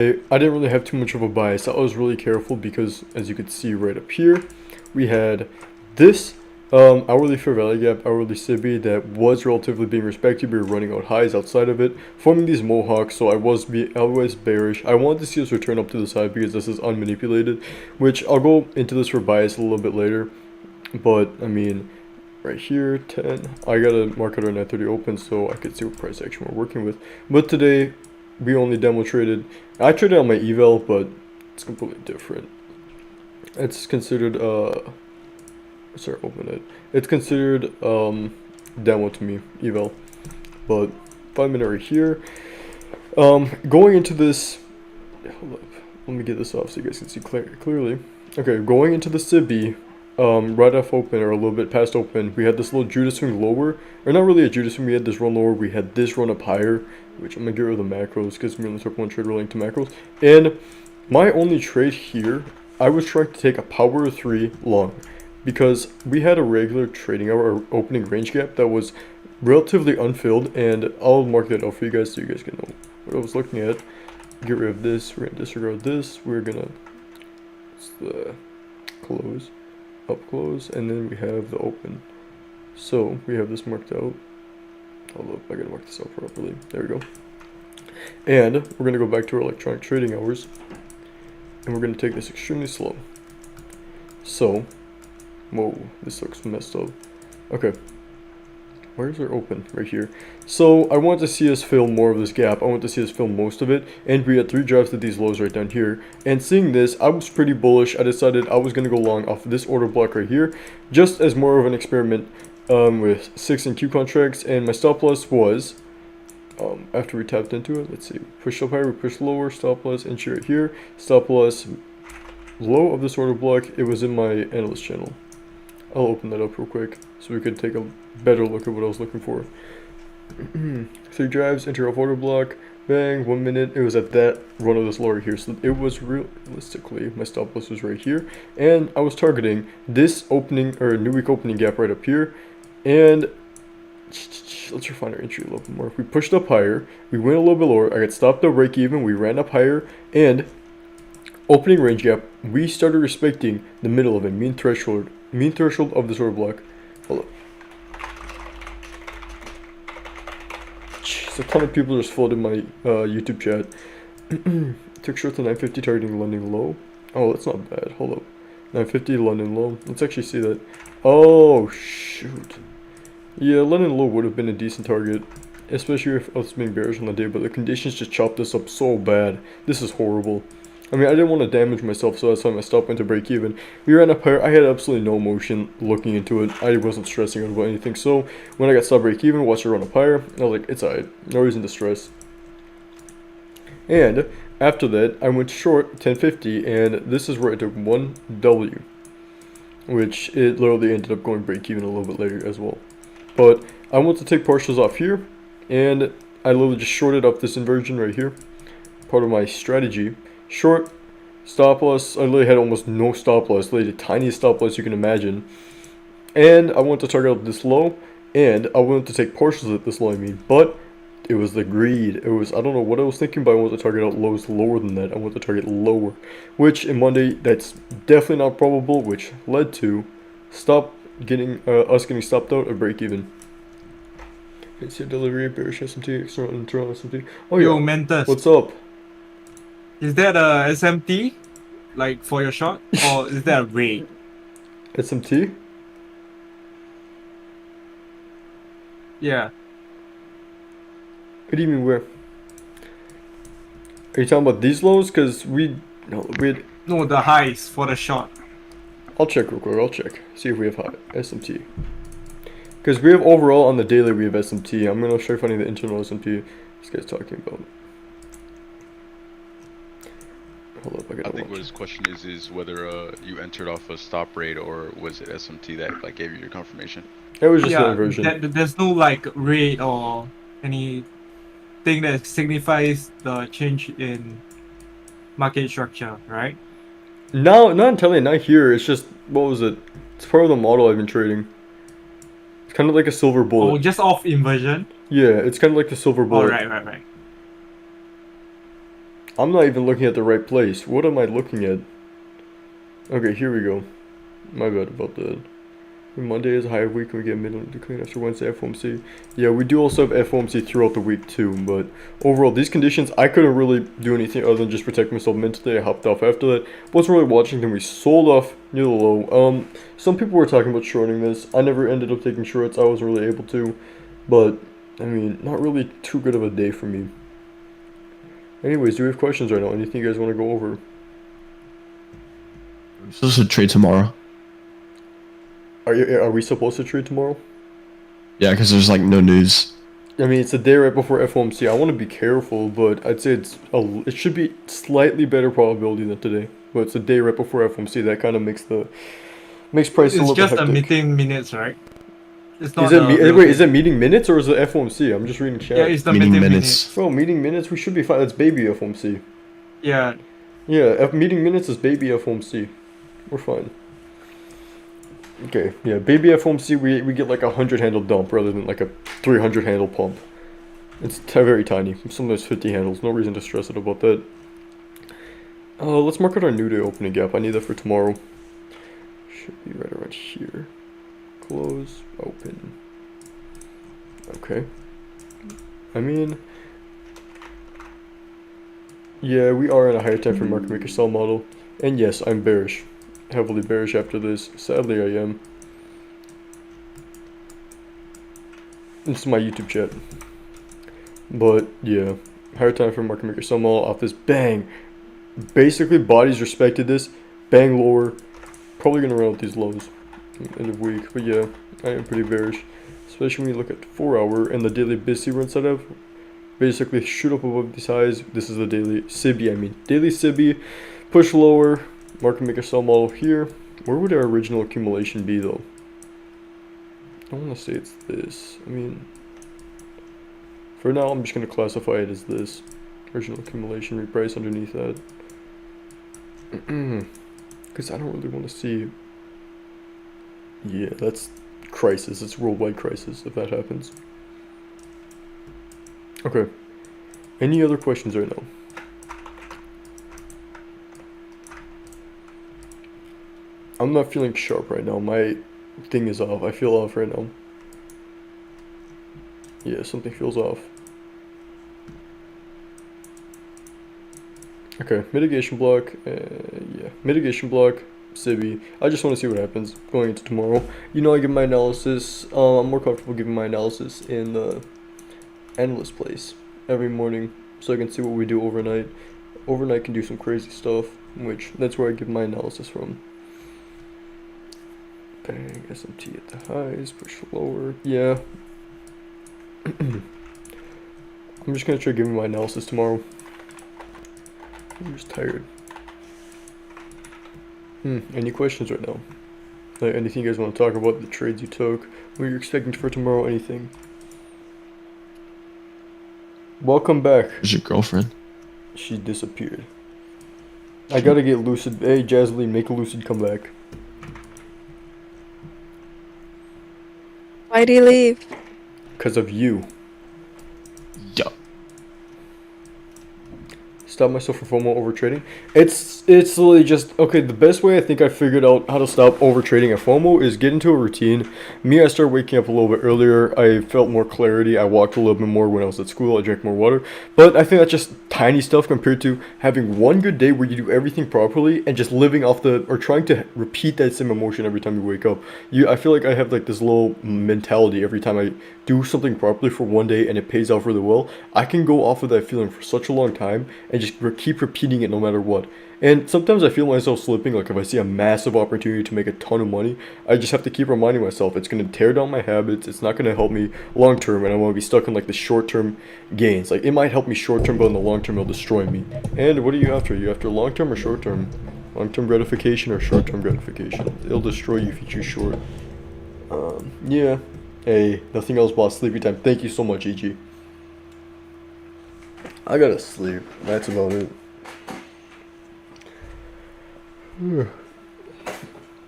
I didn't really have too much of a bias. I was really careful because, as you could see right up here, we had this hourly fair value gap, hourly SIBI that was relatively being respected. We were running out highs outside of it, forming these mohawks. So I was bearish. I wanted to see us return up to the side because this is unmanipulated, which I'll go into this for bias a little bit later. But I mean, right here, 10. I got a market on 930 open so I could see what price action we're working with. But today, we only demo traded. I traded on my eval, but it's completely different. It's considered sorry, open it. It's considered demo to me, eval. But 5 minute right here. Going into this, hold up. Let me get this off so you guys can see clearly. Okay, going into the SIBI, right off open or a little bit past open, we had this little Judas swing lower, or not really a Judas swing. We had this run lower. We had this run up higher, which I'm gonna get rid of the macros because we only took one trade relating to macros. And my only trade here, I was trying to take a power 3 long because we had a regular trading hour or opening range gap that was relatively unfilled, and I'll mark that out for you guys so you guys can know what I was looking at. Get rid of this. We're gonna disregard this. We're gonna close, up close, and then we have the open. So we have this marked out. Hold up, I gotta mark this out properly. There we go. And we're gonna go back to our electronic trading hours, and we're gonna take this extremely slow. So, whoa, this looks messed up. Okay, where's our open? Right here. So I want to see us fill more of this gap. I want to see us fill most of it, and we had 3 drives to these lows right down here. And seeing this, I was pretty bullish. I decided I was gonna go long off of this order block right here, just as more of an experiment with 6 and Q contracts. And my stop loss was after we tapped into it. Let's see, push up higher, we push lower, stop loss entry right here, stop loss low of this order block. It was in my analyst channel. I'll open that up real quick so we could take a better look at what I was looking for. 3 drives, enter off order block, bang, 1 minute. It was at that run of this lower here, so it was realistically my stop loss was right here, and I was targeting this opening or new week opening gap right up here. And let's refine our entry a little bit more. If we pushed up higher, we went a little bit lower. I got stopped at break even. We ran up higher, and opening range gap, we started respecting the middle of it, mean threshold of this order block. Hold up. Jeez, a ton of people just flooded my YouTube chat. Took short to 950 targeting London low. Oh, that's not bad. Hold up. 950 London low. Let's actually see that. Oh, shoot. Yeah, London low would have been a decent target, especially if us being bearish on the day, but the conditions just chopped us up so bad. This is horrible. I mean, I didn't want to damage myself, so that's why my stop went to break even. We ran up higher. I had absolutely no emotion looking into it. I wasn't stressing out about anything. So when I got stop break even, watched it run up higher, I was like, it's alright. No reason to stress. And after that, I went short 1050, and this is where I took 1W, which it literally ended up going break even a little bit later as well. But I want to take partials off here, and I literally just shorted up this inversion right here. Part of my strategy. Short, stop loss. I literally had almost no stop loss, literally the tiniest stop loss you can imagine. And I want to target out this low, and I wanted to take partials at this low, but it was the greed. It was, I don't know what I was thinking, but I wanted to target out lows lower than that. I want to target lower, which in Monday, that's definitely not probable, which led to us getting stopped out at break even. It's your delivery, bearish SMT, external, internal SMT. Oh yeah. Yo, Mantas. What's up? Is that a SMT, like for your shot, or is that a raid? SMT? Yeah. What do you mean where? Are you talking about these lows? Cause no, the highs for the shot. I'll check real quick. I'll check. See if we have high SMT. Because we have overall on the daily we have SMT. I'm gonna try finding the internal SMT this guy's talking about. Hold up, I think what his question is whether you entered off a stop rate or was it SMT that like gave you your confirmation? It was just an inversion. There's no like rate or anything that signifies the change in market structure, right? No, not entirely. Not here. It's just, what was it? It's part of the model I've been trading. It's kind of like a silver bullet. Oh, just off inversion? Yeah, it's kind of like the silver bullet. Oh, right. I'm not even looking at the right place. What am I looking at? Okay, here we go. My bad about that. Monday is a high week and we get midnight to clean after Wednesday FOMC. Yeah, we do also have FOMC throughout the week too, but overall, these conditions, I couldn't really do anything other than just protect myself mentally. I hopped off after that. Wasn't really watching, then we sold off near the low. Some people were talking about shorting this. I never ended up taking shorts. I wasn't really able to, but I mean, not really too good of a day for me. Anyways, do we have questions right now? Anything you guys want to go over? I'm supposed to trade tomorrow. Are we supposed to trade tomorrow? Yeah, because there's like no news. I mean, it's a day right before FOMC. I want to be careful, but I'd say it should be slightly better probability than today. But it's a day right before FOMC. That kind of makes price a It's little just bit a hectic. meeting minutes, right? It's not Is it the real wait? thing. Is it meeting minutes or is it FOMC? I'm just reading chat. Yeah, it's the Meeting meeting minutes. Bro, meeting minutes. We should be fine. That's baby FOMC. Yeah, Yeah, meeting minutes is baby FOMC. We're fine. Okay, yeah, baby FOMC, we get like a 100 handle dump rather than like a 300 handle pump. It's very tiny. Sometimes 50 handles. No reason to stress it about that. Let's mark out our new day opening gap. I need that for tomorrow. Should be right around here. Close, open. Okay. I mean, yeah, we are in a higher time for market maker sell model. And yes, I'm bearish. Heavily bearish after this. Sadly, I am. This is my YouTube chat. But yeah, higher time for market maker sell model off this bang. Basically, bodies respected this. Bang lower. Probably gonna run out these lows end of week. But yeah, I am pretty bearish. Especially when you look at 4 hour and the daily BISI runs out of. Basically, shoot up above these highs. This is the daily SIBI, I mean. Daily SIBI. Push lower. Market maker sell model here. Where would our original accumulation be though? I want to say it's this. I mean, for now I'm just going to classify it as this. Original accumulation reprice underneath that. Because I don't really want to see. Yeah, that's crisis. It's worldwide crisis if that happens. Okay. Any other questions right now? I'm not feeling sharp right now. My thing is off. I feel off right now. Yeah, something feels off. Okay, mitigation block. Yeah, mitigation block. SIBI. I just want to see what happens going into tomorrow. You know, I give my analysis. I'm more comfortable giving my analysis in the analyst place every morning, so I can see what we do overnight. Overnight can do some crazy stuff, which that's where I give my analysis from. Bang, SMT at the highs, push lower. Yeah. I'm just gonna try giving my analysis tomorrow. I'm just tired. Any questions right now? Like anything you guys want to talk about? The trades you took? What you're expecting for tomorrow? Anything? Welcome back. Where's your girlfriend? She disappeared. I gotta get Lucid. Hey, Jazzy, make a Lucid come back. Why'd he leave? Because of you. Yup. Stop myself from FOMO over trading. It's literally just okay. The best way I think I figured out how to stop over trading at FOMO is get into a routine. I started waking up a little bit earlier. I felt more clarity. I walked a little bit more when I was at school. I drank more water. But I think that's just tiny stuff compared to having one good day where you do everything properly and just living off or trying to repeat that same emotion every time you wake up. I feel like I have like this little mentality every time I do something properly for one day and it pays off really well. I can go off of that feeling for such a long time and just keep repeating it no matter what. And sometimes I feel myself slipping, like if I see a massive opportunity to make a ton of money, I just have to keep reminding myself it's going to tear down my habits, it's not going to help me long term, and I want to be stuck in like the short term gains. Like it might help me short term, but in the long term it'll destroy me. And what are you after? Are you after long term or short term? Long term gratification or short term gratification? It'll destroy you if you choose short. Yeah. Hey, nothing else but sleepy time. Thank you so much, EG. I gotta sleep. That's about it.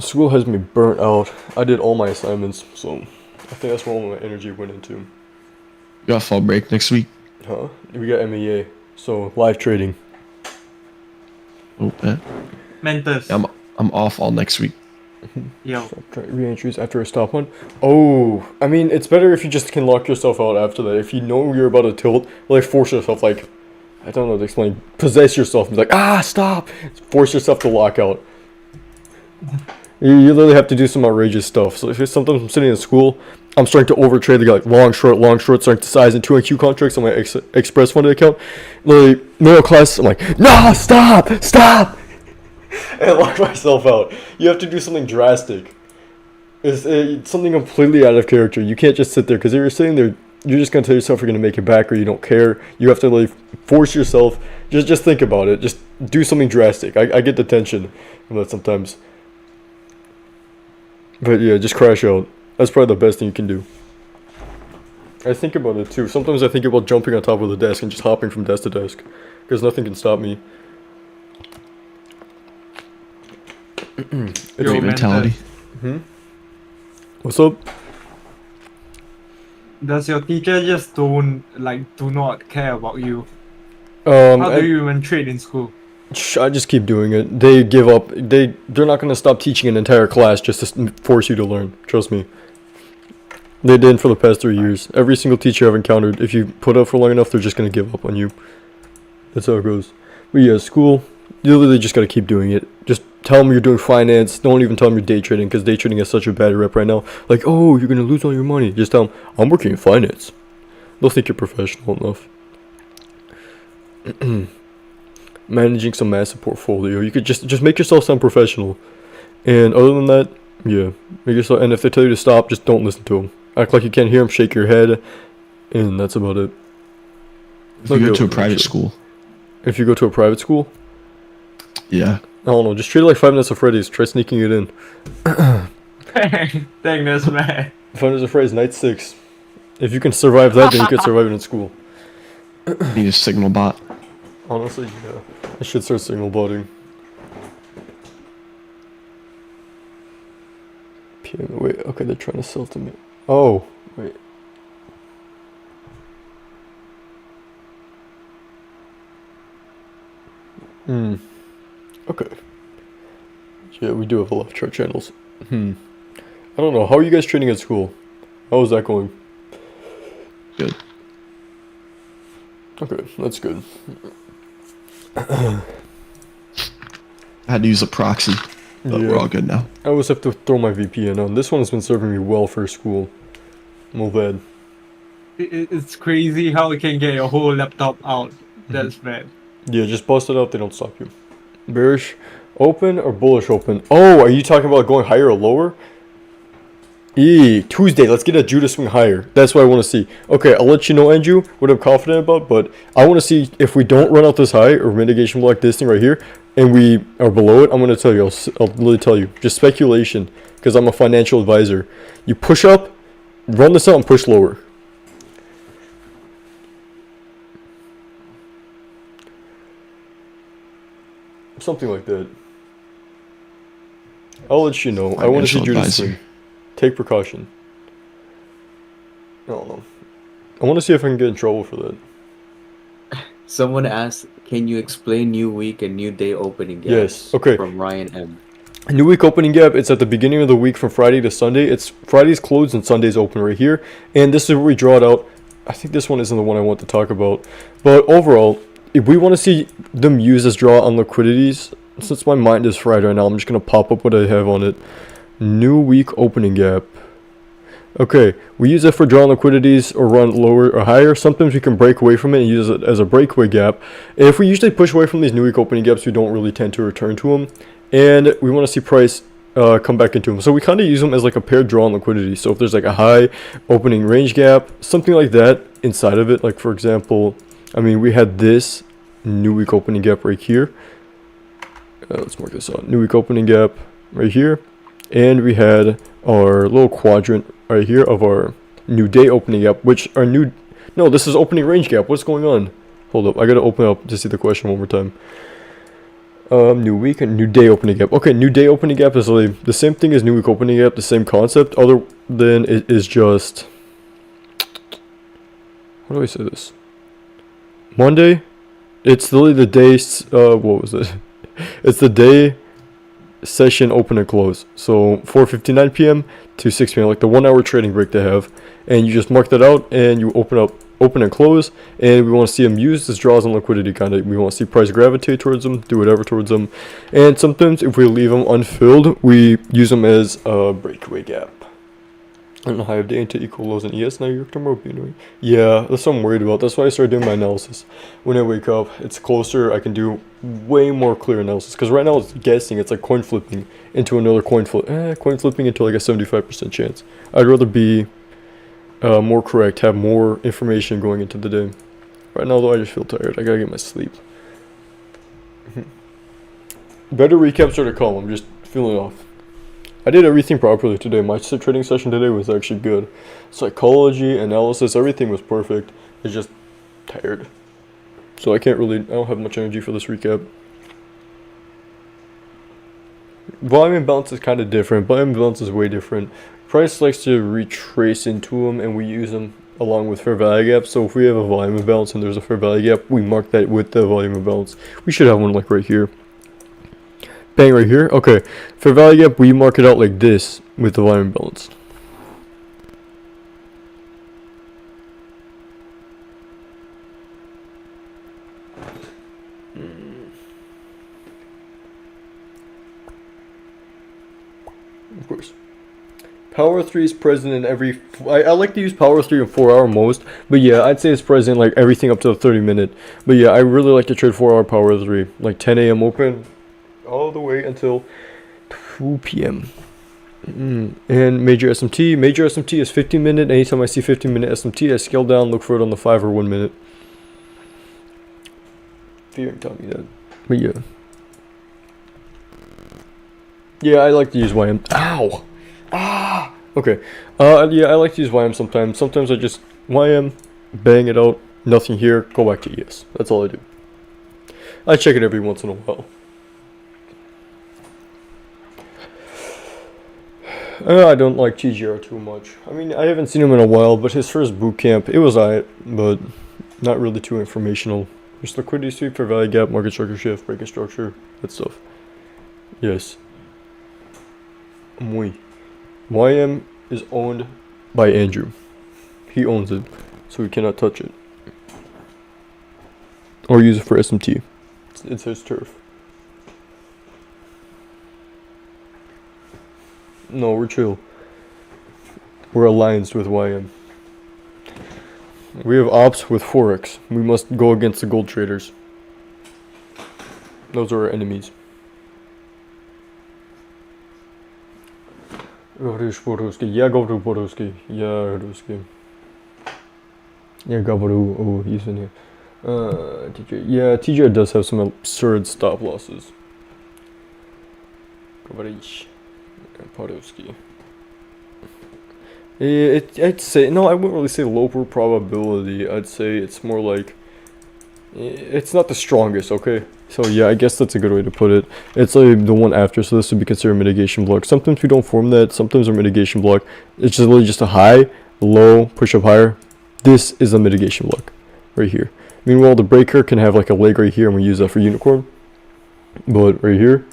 School has me burnt out. I did all my assignments, so I think that's where all my energy went into. You got fall break next week? Huh? We got MEA, so live trading. Open. Mantas. Yeah, I'm off all next week. Yo. Stop trying re-entries after a stop one. Oh, I mean, it's better if you just can lock yourself out after that. If you know you're about to tilt, like force yourself, like, I don't know how to explain, possess yourself and be like, stop! Force yourself to lock out. You literally have to do some outrageous stuff. So if sometimes I'm sitting in school, I'm starting to overtrade the guy, like long, short, starting to size in 2 and Q contracts on my express funded account. Literally, middle class, I'm like, no, stop! And lock myself out. You have to do something drastic. It's something completely out of character. You can't just sit there, because if you're sitting there, you're just gonna tell yourself you're gonna make it back, or you don't care. You have to like force yourself. Just think about it. Just do something drastic. I get the tension from that sometimes. But yeah, just crash out. That's probably the best thing you can do. I think about it too. Sometimes I think about jumping on top of the desk and just hopping from desk to desk, because nothing can stop me. Yo, Great mentality. What's up? Does your teacher just do not care about you? How How do you even trade in school? I just keep doing it. They give up. They're not gonna stop teaching an entire class just to force you to learn. Trust me. They did for the past 3 years. Every single teacher I've encountered, if you put up for long enough, they're just gonna give up on you. That's how it goes. But yeah, school, you literally just gotta keep doing it. Just tell them you're doing finance. Don't even tell them you're day trading, because day trading is such a bad rep right now. Like, oh, you're gonna lose all your money. Just tell them, I'm working in finance. They'll think you're professional enough. Managing some massive portfolio. You could just make yourself sound professional. And other than that, yeah, make yourself. And if they tell you to stop, just don't listen to them. Act like you can't hear them. Shake your head, and that's about it. If you go to a private school. If you go to a private school, Yeah. I don't know. Just treat it like 5 Nights at Freddy's. Try sneaking it in. Dang, that's mad. 5 Nights at Freddy's night 6. If you can survive that, then you can survive it in school. Need a signal bot. Honestly, yeah. I should start signal botting. Wait, okay, they're trying to sell to me. Oh, wait. Okay. Yeah, we do have a lot of chart channels. I don't know. How are you guys trading at school? How is that going? Good. Okay, that's good. I had to use a proxy, but we're all good now. I always have to throw my VPN on. This one has been serving me well for school. No bad. It's crazy how you can get your whole laptop out. That's bad. Yeah, just bust it out. They don't stop you. Bearish open or bullish open? Oh, are you talking about going higher or lower? Tuesday, let's get a Judah swing higher. That's what I want to see. Okay, I'll let you know, Andrew, what I'm confident about, but I want to see if we don't run out this high or mitigation block this thing right here, and we are below it. I'm going to tell you, I'll literally tell you. Just speculation, because I'm a financial advisor. You push up, run this out, and push lower. Something like that. I'll let you know. I want to see Financial Judah advisor. swing. Take precaution. I don't know. I want to see if I can get in trouble for that. Someone asked, can you explain new week and new day opening gaps? Yes, okay. From Ryan M. New week opening gap, it's at the beginning of the week from Friday to Sunday. It's Friday's closed and Sunday's open right here. And this is where we draw it out. I think this one isn't the one I want to talk about. But overall, if we want to see them use this draw on liquidities, since my mind is fried right now, I'm just going to pop up what I have on it. New week opening gap. Okay, we use it for drawing liquidities or run lower or higher. Sometimes we can break away from it and use it as a breakaway gap. And if we usually push away from these new week opening gaps, we don't really tend to return to them. And we want to see price come back into them. So we kind of use them as like a paired draw on liquidity. So if there's like a high opening range gap, something like that inside of it. Like for example, I mean, we had this new week opening gap right here. Let's mark this out. New week opening gap right here. And we had our little quadrant right here of our new day opening gap, which our new... No, this is opening range gap. What's going on? Hold up. I got to open up to see the question one more time. New week and new day opening gap. Okay, new day opening gap is really the same thing as new week opening gap, the same concept, other than it is just... How do I say this? Monday? It's literally the day... what was it? It's the day session open and close. So 4:59 p.m. to 6 p.m. like the 1 hour trading break they have, and you just mark that out and you open and close, and we want to see them use as draws and liquidity kind of. We want to see price gravitate towards them, do whatever towards them, and sometimes if we leave them unfilled, we use them as a breakaway gap. And high of day into equal lows and ES. Now you're tomorrow be annoying. Yeah, that's what I'm worried about. That's why I started doing my analysis. When I wake up, it's closer. I can do way more clear analysis. Because right now it's guessing. It's like coin flipping into another coin flip. Coin flipping into like a 75% chance. I'd rather be more correct, have more information going into the day. Right now though, I just feel tired. I gotta get my sleep. Better recaps are to come. I'm just feeling off. I did everything properly today. My trading session today was actually good. Psychology, analysis, everything was perfect. It's just tired. So I don't have much energy for this recap. Volume and balance is kind of different. Volume and balance is way different. Price likes to retrace into them, and we use them along with fair value gap. So if we have a volume imbalance and there's a fair value gap, we mark that with the volume imbalance. We should have one like right here. Bang, right here. Okay, fair value gap, we mark it out like this with the volume imbalance. Of course. Power 3 is present in every... I like to use Power 3 in 4 hour most, but yeah, I'd say it's present like everything up to the 30 minute. But yeah, I really like to trade 4 hour Power 3, like 10 a.m. open, all the way until 2 p.m. And major SMT. Major SMT is 15 minute. Anytime I see 15 minute SMT, I scale down, look for it on the 5 or 1 minute. Fearing taught me that. But yeah. Yeah, I like to use YM. Ow! Ah! Okay. Yeah, I like to use YM sometimes. Sometimes I just YM, bang it out, nothing here, go back to ES. That's all I do. I check it every once in a while. I don't like TGR too much. I mean, I haven't seen him in a while, but his first boot camp, it was alright, but not really too informational. Just liquidity sweep, fair value gap, market structure shift, breaking structure, that stuff. Yes. Muy. YM is owned by Andrew. He owns it, so we cannot touch it. Or use it for SMT. It's his turf. No, we're chill. We're allianced with YM. We have ops with Forex. We must go against the gold traders. Those are our enemies. Yeah, go to Borowski. Yeah, Borowski. Yeah, Gabaru. Oh, he's in here. TJ. Yeah, TJ does have some absurd stop losses. Gabarich. Podolski. I'd say, no, I wouldn't really say lower probability. I'd say it's more like, it's not the strongest, okay? So yeah, I guess that's a good way to put it. It's like the one after, so this would be considered a mitigation block. Sometimes we don't form that, sometimes a mitigation block. It's just really just a high, low, push up higher. This is a mitigation block, right here. Meanwhile, the breaker can have like a leg right here, and we use that for unicorn. But right here,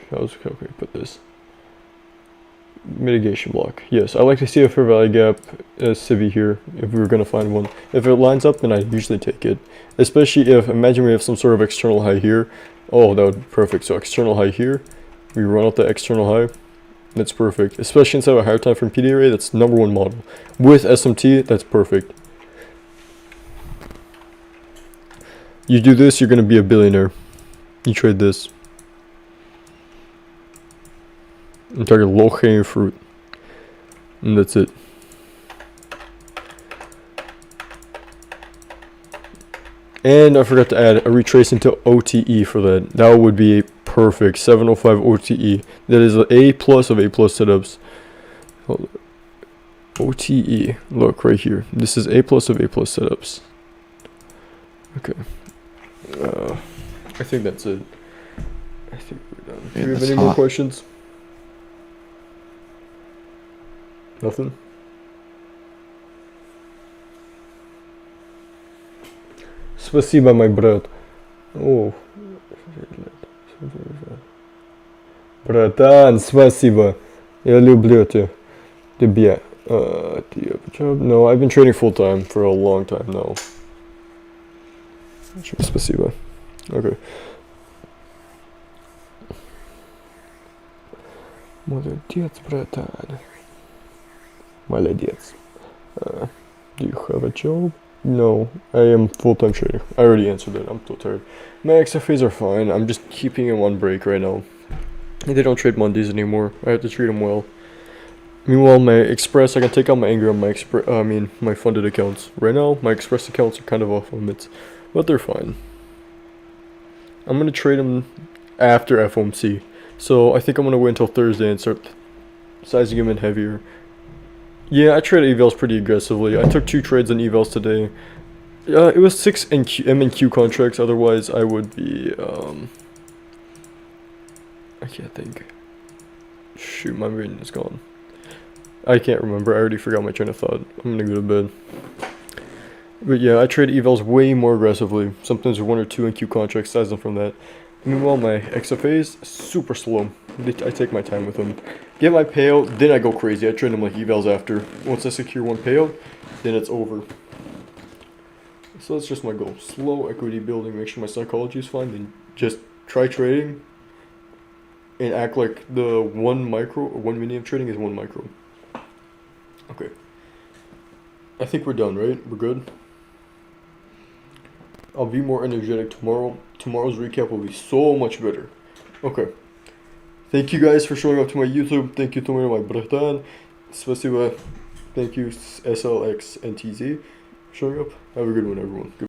how can we put this? Mitigation block. Yes, I like to see a fair value gap civvy here if we were going to find one. If it lines up, then I usually take it. Especially if, imagine we have some sort of external high here. Oh, that would be perfect. So external high here. We run out the external high. That's perfect. Especially inside of a higher time frame PD array, that's #1 model. With SMT, that's perfect. You do this, you're going to be a billionaire. You trade this. I'm talking low hanging fruit. And that's it. And I forgot to add a retrace into OTE for that. That would be a perfect 705 OTE. That is an A plus of A plus setups. OTE. Look right here. This is A plus of A plus setups. Okay. I think that's it. I think we're done. Do you have any more questions? Nothing? Спасибо, my брат. О. Братан, спасибо. Я люблю тебя. Тебя. Do you have a job? No, I've been trading full time for a long time now. Спасибо. Okay. Молодец, братан. Молодец. Do you have a job? No, I am full-time trading. I already answered that. I'm so tired. My XFAs are fine. I'm just keeping them on break right now. They don't trade Mondays anymore. I have to treat them well. Meanwhile, my Express, I can take out my anger on my my funded accounts. Right now, my Express accounts are kind of off limits, but they're fine. I'm gonna trade them after FOMC. So I think I'm gonna wait until Thursday and start sizing them in heavier. Yeah, I traded evals pretty aggressively. I took 2 trades on evals today. It was 6 M and Q contracts. Otherwise, I would be I can't think. Shoot, my brain is gone. I can't remember. I already forgot my train of thought. I'm gonna go to bed. But yeah, I trade evals way more aggressively. Sometimes 1 or 2 NQ contracts, size them from that. Meanwhile, my XFAs, super slow. I take my time with them. Get my payout, then I go crazy. I trade them like evals after. Once I secure 1 payout, then it's over. So that's just my goal. Slow equity building, make sure my psychology is fine, then just try trading and act like the 1 micro or 1 mini of trading is 1 micro. Okay. I think we're done, right? We're good? I'll be more energetic tomorrow. Tomorrow's recap will be so much better. Okay. Thank you guys for showing up to my YouTube. Thank you to my bratan. Спасибо. Thank you SLX and TZ for showing up. Have a good one, everyone.